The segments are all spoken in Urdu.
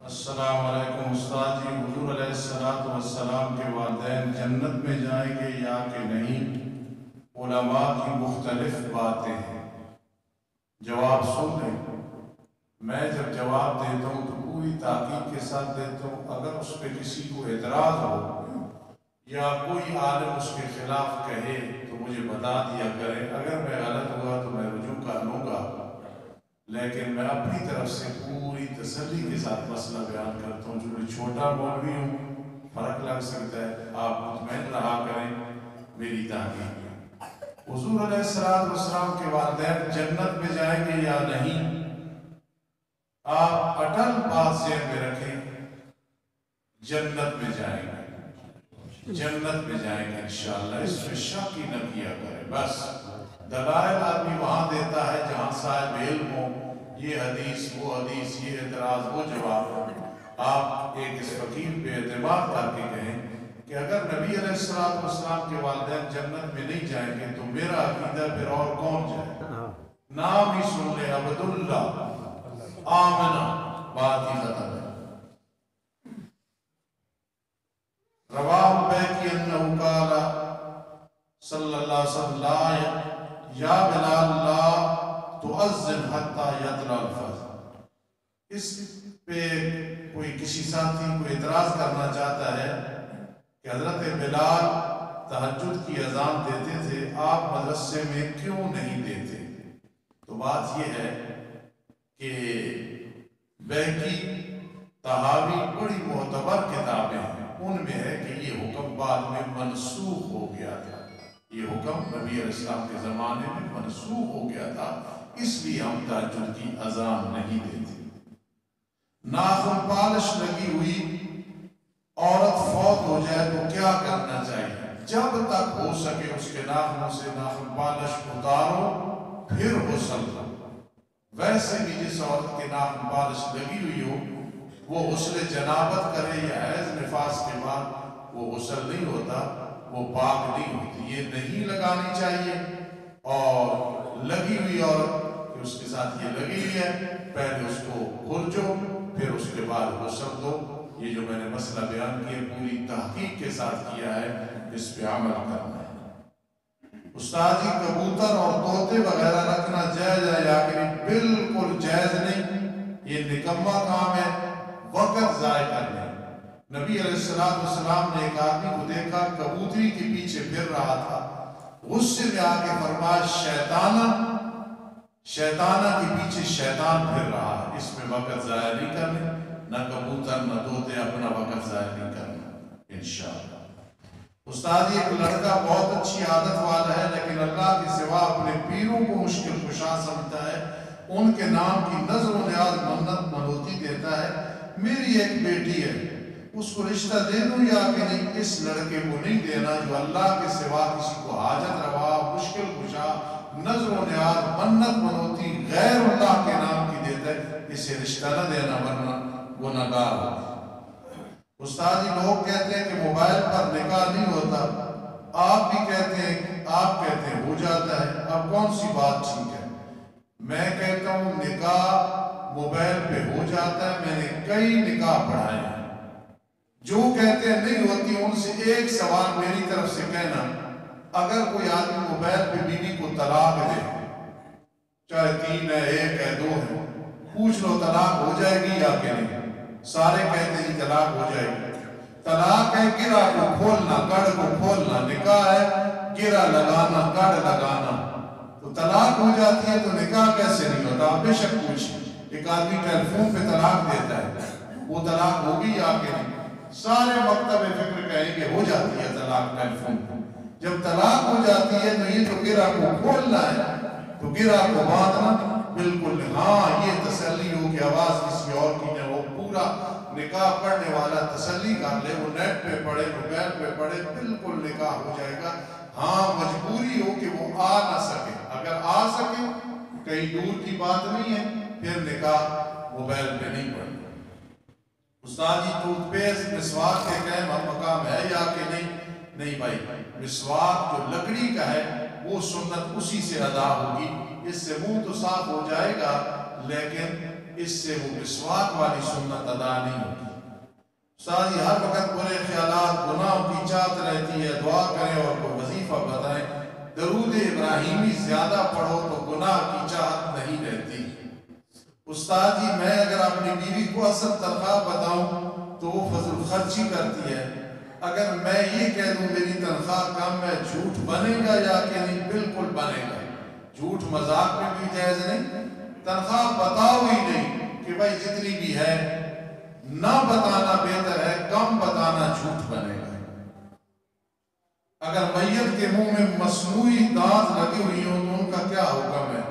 السلام علیکم استاد جی، حضور علیہ الصلوۃ والسلام کے والدین جنت میں جائیں گے یا کہ نہیں؟ علماء کی مختلف باتیں ہیں، جواب سن لیں۔ میں جب جواب دیتا ہوں تو پوری تحقیق کے ساتھ دیتا ہوں۔ اگر اس پہ کسی کو اعتراض ہو یا کوئی عالم اس کے خلاف کہے تو مجھے بتا دیا کریں، اگر میں غلط ہوا تو میں رجوع کر لوں گا، لیکن میں اپنی طرف سے پوری تسلی کے ساتھ مسئلہ بیان کرتا ہوں۔ جو میں چھوٹا مولوی ہوں، فرق لگ سکتا ہے، آپ مطمئن رہا کریں میری تحقیق میں۔ حضور علیہ السلام کے والدین جنت میں جائیں گے یا نہیں؟ آپ اٹل بات ذہن میں رکھیں، جنت میں جائیں گے، جنت میں جائیں گے انشاءاللہ، اس میں شک ہی نہ کیا کریں۔ بس دلائل آدمی وہاں دیتا ہے جہاں صاحب علم ہو، یہ حدیث وہ حدیث، یہ اعتراض وہ جواب۔ آپ ایک اس فقیر پہ اعتماد کر کے کہیں کہ اگر نبی علیہ السلام کے والدین جنت میں نہیں جائیں گے تو میرا عقیدہ پھر اور کون جائے؟ نام ہی سن لے، عبداللہ، آمنہ، بات ہی ختم ہے۔ رواہ بیکی انہو قال صلی اللہ علیہ وسلم یا بلال لا تؤذن حتی یطلع الفجر۔ اس پہ کوئی کسی ساتھی کو اعتراض کرنا چاہتا ہے کہ حضرت بلال تہجد کی اذان دیتے تھے، آپ مدرسے میں کیوں نہیں دیتے؟ تو بات یہ ہے کہ بیکی طحاوی بڑی معتبر کتابیں ہیں، ان میں ہے کہ یہ حکم بعد میں منسوخ ہو گیا تھا، یہ حکم نبی علیہ السلام کے زمانے میں منسوخ ہو گیا تھا، اس لیے ہم تہجد کی اذان نہیں دیتے۔ ناخن پالش لگی ہوئی عورت فوت ہو جائے تو کیا کرنا چاہیے؟ جب تک ہو سکے اس کے ناخنوں سے ناخن پالش اتارو، پھر غسل کرو۔ ویسے بھی جس عورت کے ناخن پالش لگی ہوئی ہو وہ غسل جنابت کرے یا حیض نفاس کے بعد، وہ غسل نہیں ہوتا، وہ پاک نہیں ہوتی، یہ نہیں لگانی چاہیے۔ اور لگی ہوئی عورت کہ اس کے ساتھ یہ لگی ہوئی ہے، پہلے اس کو کھرچو، پھر اس کے بعد غسل دو۔ یہ جو میں نے مسئلہ بیان کیا پوری تحقیق کے ساتھ کیا ہے، اس پہ عمل کرنا ہے۔ استاد جی کبوتر اور طوطے وغیرہ رکھنا جائز ہے یا کہ بالکل جائز نہیں، یہ نکما کام ہے، وقت ضائع کرنا ہے۔ نبی علیہ السلام نے ایک آدمی کو دیکھا کبوتری کے پیچھے پھر رہا تھا، غصے میں آ کے فرمایا شیطانہ کے پیچھے شیطان پھر رہا ہے، اس میں وقت ضائع نہیں کرنا، نہ کبوتر نہ طوطے، اپنا وقت ضائع نہیں کرنا انشاءاللہ۔ استاد ایک لڑکا بہت اچھی عادت والا ہے لیکن اللہ کے سوا اپنے پیروں کو مشکل کشا سمجھتا ہے، ان کے نام کی نظر و نیاز منت منوتی دیتا ہے۔ میری ایک بیٹی ہے، اس کو رشتہ دے دوں یا کہ نہیں؟ اس لڑکے کو نہیں دینا جو اللہ کے سوا کسی کو حاجت روا، مشکل کشا، نظر و نیاز منت منوتی غیر اللہ کے نام کی دیتا ہے، اسے رشتہ نہ دینا ورنہ گنہگار ہوتا ہے۔ استاد جی لوگ کہتے ہیں کہ موبائل پر نکاح نہیں ہوتا، آپ بھی کہتے ہیں، آپ کہتے ہیں ہو جاتا ہے، اب کون سی بات ٹھیک ہے؟ میں کہتا ہوں نکاح موبائل پہ ہو جاتا ہے، میں نے کئی نکاح پڑھائے ہیں۔ جو کہتے ہیں نہیں ہوتی ان سے ایک سوال میری طرف سے کہنا، اگر کوئی آدمی موبائل پہ بیوی کو طلاق دے، چاہے 3 ہے 1 ہے 2 ہے، پوچھ لو طلاق ہو جائے گی یا کہ نہیں؟ سارے کہتے ہیں طلاق ہو جائے گی۔ طلاق ہے گرہ کو کھولنا، گڑھ کو کھولنا، نکاح ہے گرہ لگانا، گڑھ لگانا۔ تو طلاق ہو جاتی ہے تو نکاح کیسے نہیں ہوتا؟ آپ بے شک پوچھیں، ایک آدمی ٹیلی فون پہ طلاق دیتا ہے، وہ طلاق ہوگی یا کہ نہیں؟ سارے مکتب فکر کہیں کہ ہو جاتی ہے طلاق ٹیلی فون پہ۔ جب طلاق ہو جاتی ہے تو یہ تو گرہ کو کھولنا ہے، تو گرہ کو باندھنا بالکل نہیں۔ ہاں یہ تسلی ہو کہ آواز کسی اور کی نہ ہو، پورا نکاح پڑھنے والا تسلی کر لے، وہ نیٹ پہ پڑھے، موبائل پہ پڑھے، بالکل نکاح ہو جائے گا۔ ہاں مجبوری ہو کہ وہ آ نہ سکے، اگر آ سکے کہیں دور کی بات نہیں ہے، پھر نکاح موبائل پہ نہیں پڑھنا۔ استاد جی ٹوتھ پیسٹ مسواک کے قائم مقام ہے یا کہ نہیں؟ نہیں بھائی، مسواک جو لکڑی کا ہے وہ سنت اسی سے ادا ہوگی، اس سے منہ تو صاف ہو جائے گا لیکن اس سے وہ مسواک والی سنت ادا نہیں ہوتی۔ استاد ہر وقت برے خیالات گناہوں کی چاہت رہتی ہے، دعا کریں اور کوئی وظیفہ بتائیں، درود ابراہیمی زیادہ پڑھو تو گناہ کی چاہت نہیں رہتی۔ استاد جی میں اگر اپنی بیوی کو اصل تنخواہ بتاؤں تو وہ فضل خرچی کرتی ہے، اگر میں یہ کہہ دوں میری تنخواہ کم ہے، جھوٹ بنے گا یا کہ نہیں؟ بالکل بنے گا۔ جھوٹ مذاق میں بھی جائز نہیں، تنخواہ بتاؤ ہی نہیں کہ بھائی جتنی بھی ہے، نہ بتانا بہتر ہے، کم بتانا جھوٹ بنے گا۔ اگر میت کے منہ میں مصنوعی دانت لگی ہوئی ہوں تو ان کا کیا حکم ہے؟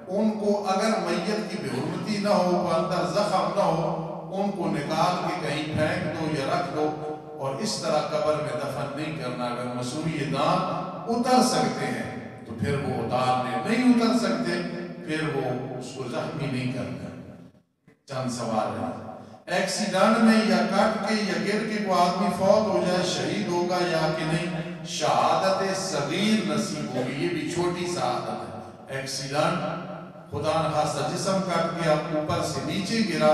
ان کو اگر میت کی بے حرمتی نہ ہو، اندر زخم نہ ہو، ان کو نکال کے کہیں پھینک دو یا رکھ دو، اور اس طرح قبر میں دفن نہیں کرنا۔ اگر مصنوعی دانت اتر سکتے ہیں تو پھر وہ اتارنے، نہیں اتر سکتے پھر وہ اس کو زخمی نہیں کرنا۔ چند سوال ہے، ایکسیڈنٹ میں یا کٹ کے یا گر کے کوئی آدمی فوت ہو جائے شہید ہوگا یا کہ نہیں؟ شہادت صغیر نصیب ہوگی، یہ بھی چھوٹی شہادت ہے۔ ایکسیڈنٹ خدا نخواستہ جسم کٹ گیا، اوپر سے نیچے گرا،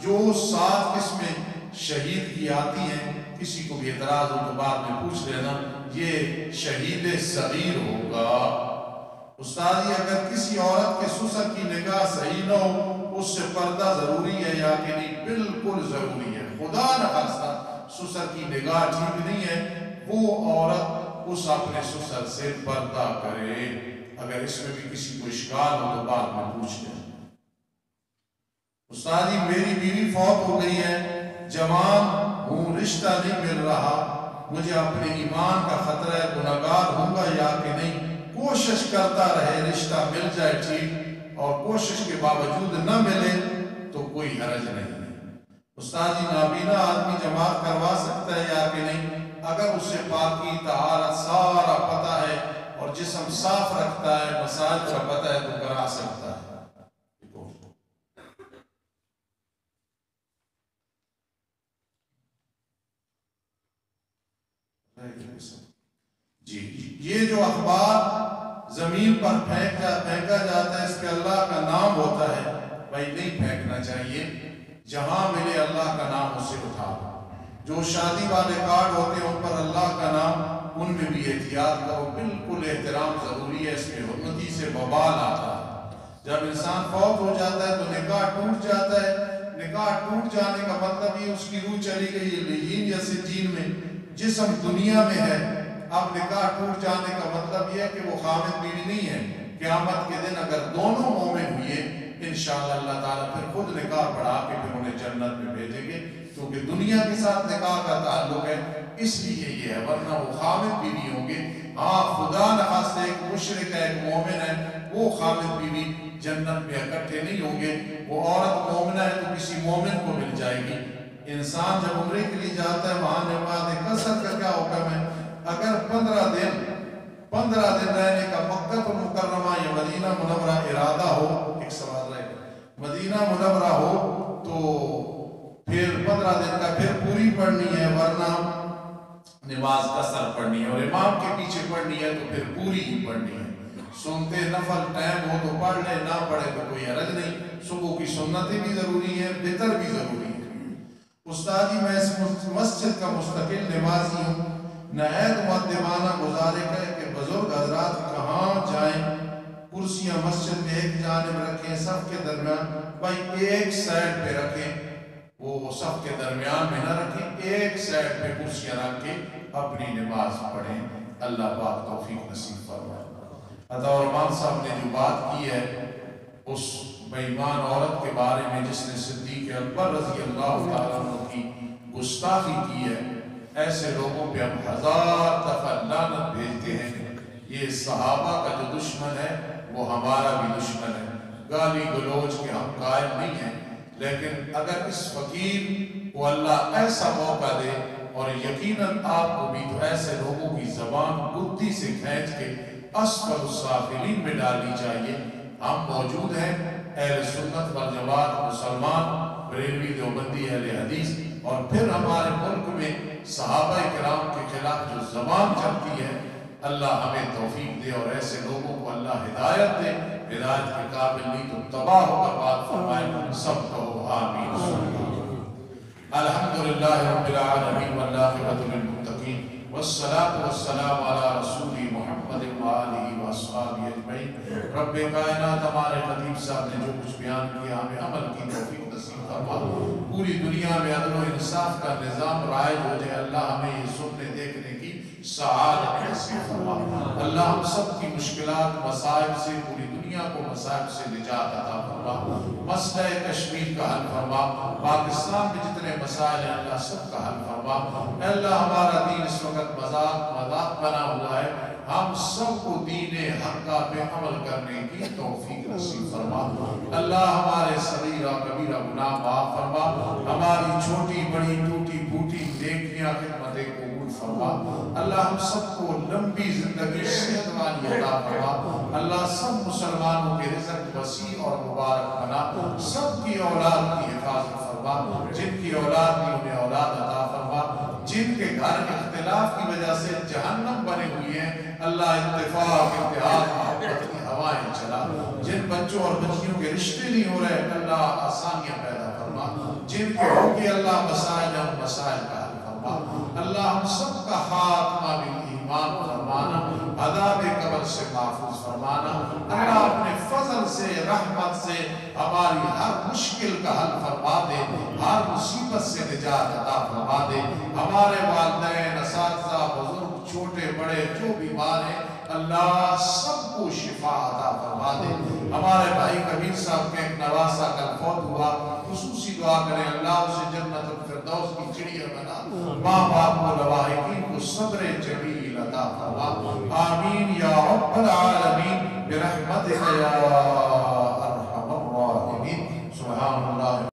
جو 7 قسمیں شہید کی آتی ہیں، کسی کو بھی اعتراض ہو تو بعد میں پوچھ لینا، یہ شہید صغیر ہوگا۔ استاد اگر کسی عورت کے سسر کی نگاہ صحیح نہ ہو اس سے پردہ ضروری ہے یا کہ نہیں؟ بالکل ضروری ہے۔ خدا نخواستہ سسر کی نگاہ ٹھیک نہیں ہے، وہ عورت اس اپنے سسر سے پردہ کرے۔ اگر اس میں بھی کسی کو اشکال ہو تو بعد میں پوچھ لیں۔ استاد میری بیوی فوت ہو گئی ہے، جوان ہوں، رشتہ نہیں مل رہا، مجھے اپنے ایمان کا خطرہ ہے، گناہگار ہوں گا یا کہ نہیں؟ کوشش کرتا رہے، رشتہ مل جائے ٹھیک، اور کوشش کے باوجود نہ ملے تو کوئی حرج نہیں ہے۔ استاد نابینا آدمی جماعت کروا سکتا ہے یا کہ نہیں؟ اگر اسے پاکی طہارت سارا پتہ ہے اور جسم صاف رکھتا ہے، مسائل کا پتہ ہے تو کرا سکتا ہے۔ جی یہ جو اخبار زمین پر پھینکا جاتا ہے، اس پہ اللہ کا نام ہوتا ہے، بھائی نہیں پھینکنا چاہیے، جہاں ملے اللہ کا نام اسے اٹھا۔ جو شادی والے کارڈ ہوتے ہیں ان پر اللہ کا نام، ان میں بھی احتیاط کرو، بالکل احترام ضروری ہے، اس میں حرمتی سے وبال آتا ہے۔ جب انسان فوت ہو جاتا ہے تو نکاح ٹوٹ جاتا ہے، نکاح ٹوٹ جانے کا مطلب یہ اس کی روح چلی گئی لیجین یا سجین میں، جسم دنیا میں ہے۔ اب نکاح ٹوٹ جانے کا مطلب یہ ہے کہ وہ خامد بیوی نہیں ہے۔ قیامت کے دن اگر دونوں مومن ہوئے انشاءاللہ اللہ تعالیٰ پھر خود نکاح پڑھا کے پھر انہیں جنت میں بھیجیں گے، کیونکہ دنیا کے ساتھ نکاح کا تعلق ہے، اس لیے یہ ہے، ورنہ وہ خامد بیوی ہوں گے۔ ہاں خدا نخواستہ ایک مشرک ہے، ایک مومن ہے، وہ خامد بیوی جنت میں اکٹھے نہیں ہوں گے۔ وہ عورت مومنہ ہے تو کسی مومن کو مل جائے گی۔ انسان جب عمرے کے لیے جاتا ہے وہاں نماز قصر کا کیا حکم ہے؟ اگر 15 دن رہنے کا مکہ المکرمہ یا مدینہ منورہ ارادہ ہو، ایک سوال رہے مدینہ منورہ ہو تو پھر 15 دن کا پھر پوری پڑھنی ہے، ورنہ نماز قصر پڑھنی ہے، اور امام کے پیچھے پڑھنی ہے تو پھر پوری ہی پڑھنی ہے۔ سنتے نفل ٹائم ہو تو پڑھ لے، نہ پڑھے تو کوئی حرج نہیں۔ صبح کی سنتیں بھی ضروری ہیں، وتر بھی ضروری ہے۔ استاد جی میں اس مسجد کا مستقل نمازی ہوں، نہایت مؤدبانہ گزارش ہے کہ بزرگ حضرات کہاں جائیں، کرسیاں مسجد میں ایک جانب رکھیں، صف کے درمیان، بھائی ایک سائڈ پہ رکھیں، وہ صف کے درمیان میں نہ رکھیں، ایک سائڈ پہ کرسیاں رکھ کے اپنی نماز پڑھیں۔ اللہ پاک توفیق نصیب فرمائے۔ عطا الرحمان صاحب نے جو بات کی ہے اس بےایمان عورت کے بارے میں جس نے صدیق اکبر رضی اللہ تعالیٰ عنہ کی گستاخی کی ہے، ایسے لوگوں پہ ہم 1000 دفعہ لعنت بھیجتے ہیں۔ یہ صحابہ کا جو دشمن ہے وہ ہمارا بھی دشمن ہے۔ گالی گلوچ کے ہم قائل نہیں ہیں، لیکن اگر اس فقیر کو اللہ ایسا موقع دے، اور یقیناً آپ کو بھی، تو ایسے لوگوں کی زبان بدھی سے کھینچ کے اسفل السافلین میں ڈالنی چاہیے۔ ہم موجود ہیں، اہل سنت والجماعت مسلمان، بریلوی دیوبندی اہل حدیث، اور پھر ہمارے ملک میں صحابہ کرام کے خلاف جو زبان چلتی ہے، اللہ ہمیں توفیق دے اور ایسے لوگوں کو اللہ ہدایت دے ہدایت کے قابل نہیں تو تباہ و برباد فرمائے. سب کہو آمین. الحمدللہ رب العالمین والعاقبۃ للمتقین والصلاة والسلام علی رسول محمد وآلہ وصحبہ اجمعین. رب کائنات ہمارے خطیب صاحب نے جو کچھ بیان کیا ہمیں عمل کی توفیق نصیب فرما. پوری دنیا میں عدل و انصاف کا نظام رائج ہو جائے. اللہ ہمیں یہ سننے دیکھنے کی سعادت نصیب فرما. اللہ ہم سب کی مشکلات مسائب سے پوری دنیا کو مسائب سے نجات عطا فرما. مسئلہ کشمیر کا حل فرما. پاکستان میں جتنے مسائل ہیں اللہ سب کا حل فرما. اللہ ہمارا دین اس وقت مذاق بنا ہوا ہے. ہم سب کو دین حقہ پہ عمل کرنے کی توفیق نصیب فرما. اللہ ہمارے صغیرہ کبیرہ گناہ معاف فرما. ہماری چھوٹی بڑی ٹوٹی پھوٹی نیکیاں خدمتیں قبول فرما. اللہ ہم سب کو لمبی زندگی صحت والی عطا فرما. اللہ سب مسلمانوں کے رزق وسیع اور مبارک بنا. سب کی اولاد کی حفاظت فرما. جن کی اولاد نہیں انہیں اولاد عطا فرما. جن کے گھر اختلاف کی وجہ سے جہنم بنے ہوئی ہیں اللہ اتفاق اتحاد محبت کی ہوائیں چلا. جن بچوں اور بچیوں کے رشتے نہیں ہو رہے اللہ آسانیاں پیدا فرما. جن کے ہو کے اللہ مسائل ہیں ان مسائل کا حل فرما. اللہ ہم سب کا خاتمہ بالایمان فرمانا. عذاب قبر سے محفوظ فرمانا. اللہ اپنے فضل سے رحمت سے ہماری ہر مشکل کا حل فرما دے. ہر مصیبت سے نجات عطا فرما دے. ہمارے والدین اساتذہ بزرگ چھوٹے بڑے جو بیمار ہیں اللہ سب کو شفا عطا فرما دے. ہمارے بھائی کبیر صاحب کے ایک نواسا کل فوت ہوا. خصوصی دعا کریں اللہ اسے جنت الفردوس کی چڑیا بنا. ماں باپ کو لواحقین کو صبر جمیل عطا فرما. آمین یا رب العالمین برحمتک یا ارحم الراحمین. سبحان اللہ.